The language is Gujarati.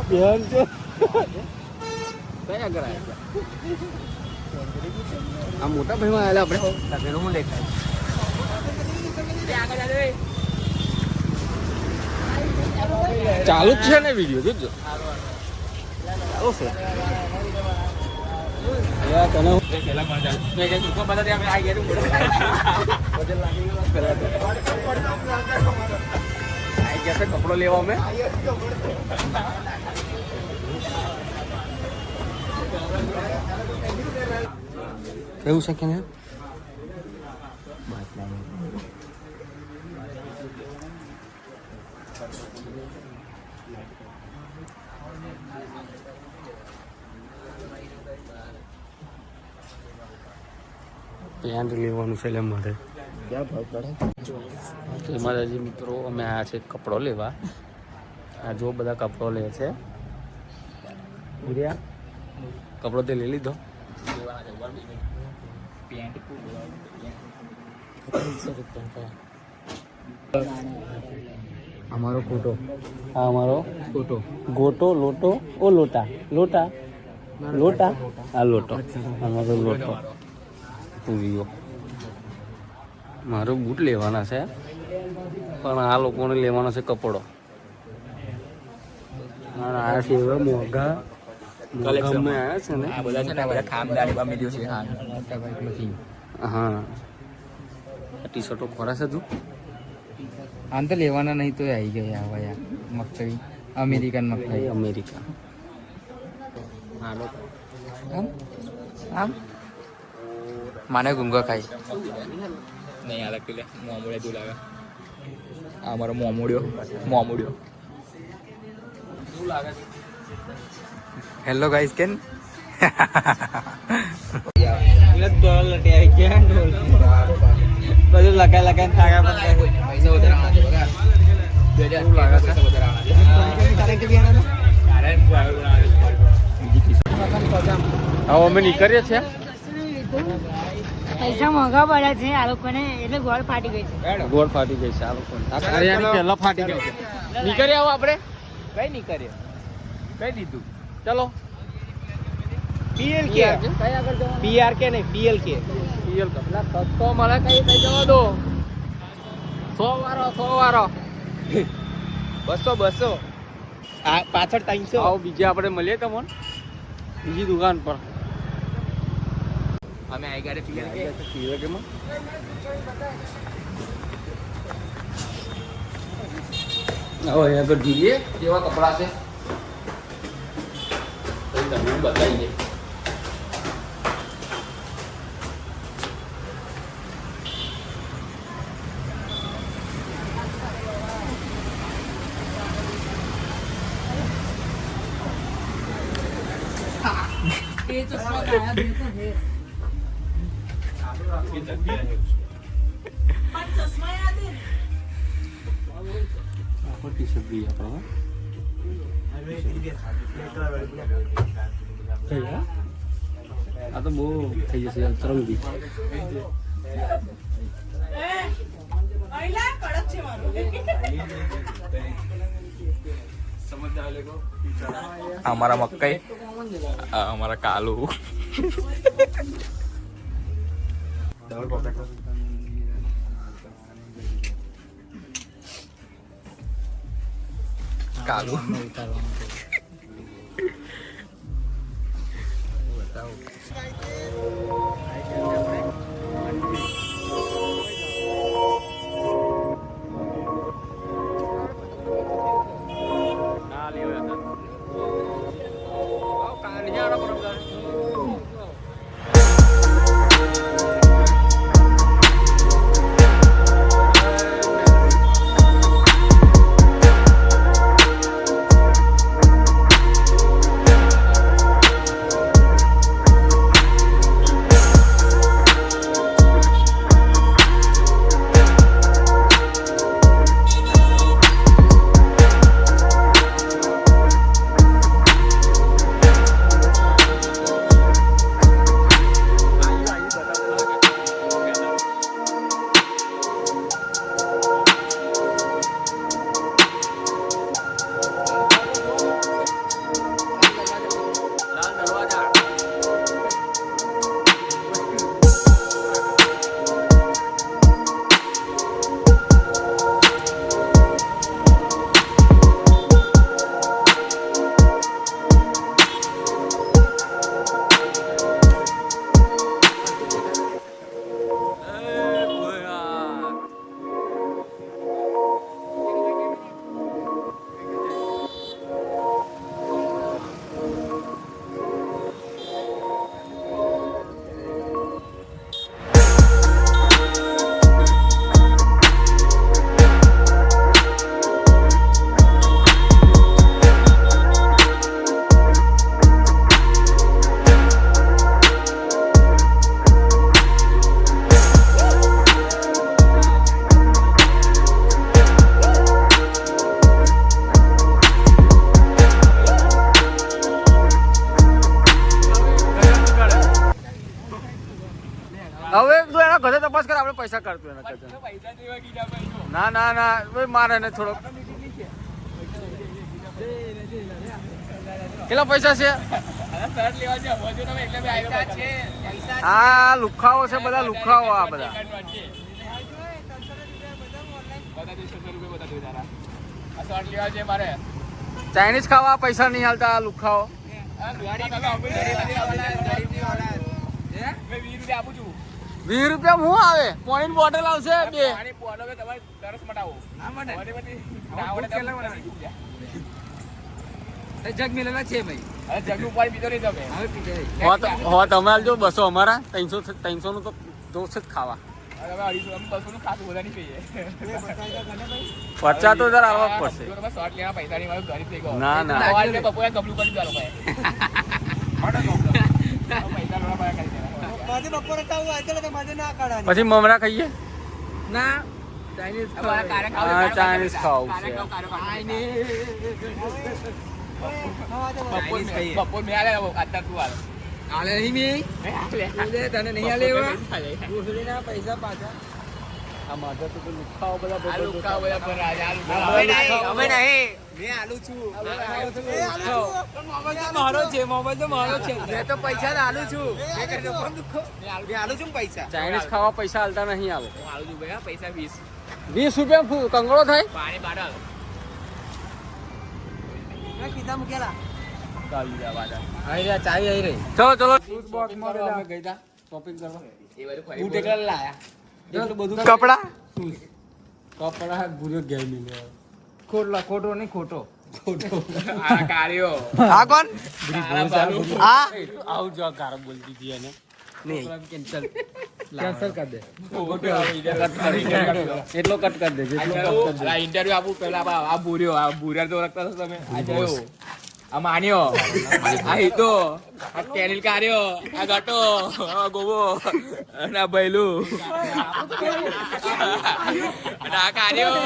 બેન છે કયા કરાય આ મોટા ભાઈમાં આવેલા આપણે હું દેખાય ચાલુ જ છે ને વિડીયો જોજો ચાલુ છે કપડો લેવા અમે કેવું છે કે ને પેન્ટ લેવાનું છે એટલે મારે તો મારા જે મિત્રો અમે આવ્યા છે કપડો લેવા આ જો બધા કપડો લે છે કપડો તે લઈ લીધો અમારો ફોટો આ અમારો ફોટો ગોટો લોટો ઓ લોટા લોટા લોટા આ લોટો અમારો લોટો પૂરીઓ મારો બૂટ લેવાના છે પણ આ લોકોને લેવાનો છે કપડો આ છે એવા મોંઘા કલેક્શનમાં આવ્યા છે ને આ બધા છે ને બધા ખામદારી બમી દો છે હા ટી શર્ટો ખોરા છે તું આમ તો લેવાના નહીં તો આવી ગયા હવે યાર મકઈ અમેરિકન મકઈ અમેરિકા હાલો આમ આમ માને ગુંગા ખાઈ નહીં આ લખી લે મોમોડે તું લાગે આ મારો મોમોડ્યો મોમોડ્યો શું લાગે છે હેલો ગાઈસ કેન બધું લગાઈ લગાઈ થાકા હવે અમે નીકળીએ છીએ પૈસા મોંઘા પડ્યા છે આ લોકોને એટલે ગોળ ફાટી ગઈ છે ગોળ ફાટી ગઈ છે આ લોકો પેલા ફાટી ગઈ છે નીકળી આવો આપણે કઈ નહીં કરીએ કઈ દીધું ચલો પીએલ કે પીઆર કે નહીં પીએલ કે પીએલ કપલા સસ્તો મળે કઈ કઈ જવા દો 100 વાળો 200 આ પાછળ 300 આવો બીજે આપણે મળીએ તમને બીજી દુકાન પર અમે આઈ ગાડે પીએલ કે માં હવે આગળ જોઈએ કેવા કપડા છે તમને બતાવીએ ટી શર્ટ બી આપણા આ તો બહુ થઈ જશે તરંગી हमारा मक्कई हमारा कालू कालू પૈસા કરતો એના કરતા ના ના ના ભાઈ મારે ને થોડોક કેટલા પૈસા છે આ લુખાઓ છે બધા લુખાઓ આ બધા ચાઇનીઝ ખાવા પૈસા નહીં હાલતા આ લુખાઓ 20 રૂપિયા હું આવે પાણીની બોટલ આવશે બે જગ મિલેલા છે ભાઈ હો તમે આલજો 200 અમારા 300 નું તો જોશે જ ખાવા 50 તો જરા આવવા પડશે ના ના પછી મમરા ખાઈએ ના ચાઇનીઝ ખાવું છે આલે નહીં મી તને નહીં આલે એવા પૈસા પાછા આ માથે તો લુખાઓ બધા મારો છે મોબાઈલ તો મારો છે મેં તો પૈસા આલું છું પૈસા ચાઇનીઝ ખાવા પૈસા હાલતા નહીં આવે આલું છું ભાઈ પૈસા 20 રૂપિયા કંગળો થાય પાણી બાટલ કીધા મૂકેલા ચાવી આવી રહી ચલો ચલો અમે ગઈ તા શોપિંગ કરવા એ બધું બૂટ એકલા લાયા એટલું બધું કપડા કપડા ભૂર્યો ઘેર મિલ્યો ખોટો નહીં ખોટો આ કાર્યો આ કોણ આ આવું જો ગારો બોલ દીધી એને કેન્સલ કરી દે એટલો કટ કરી દે જેટલો કટ કરી દે ઇન્ટરવ્યુ આપું પેલા આ ભૂર્યા તો રખતા છો તમે આ જોયો આ માન્યો આ હિતો આ કેરીલ કાર્યો આ ગટો આ ગોબો અને આ ભૈલું અને આ કાર્યો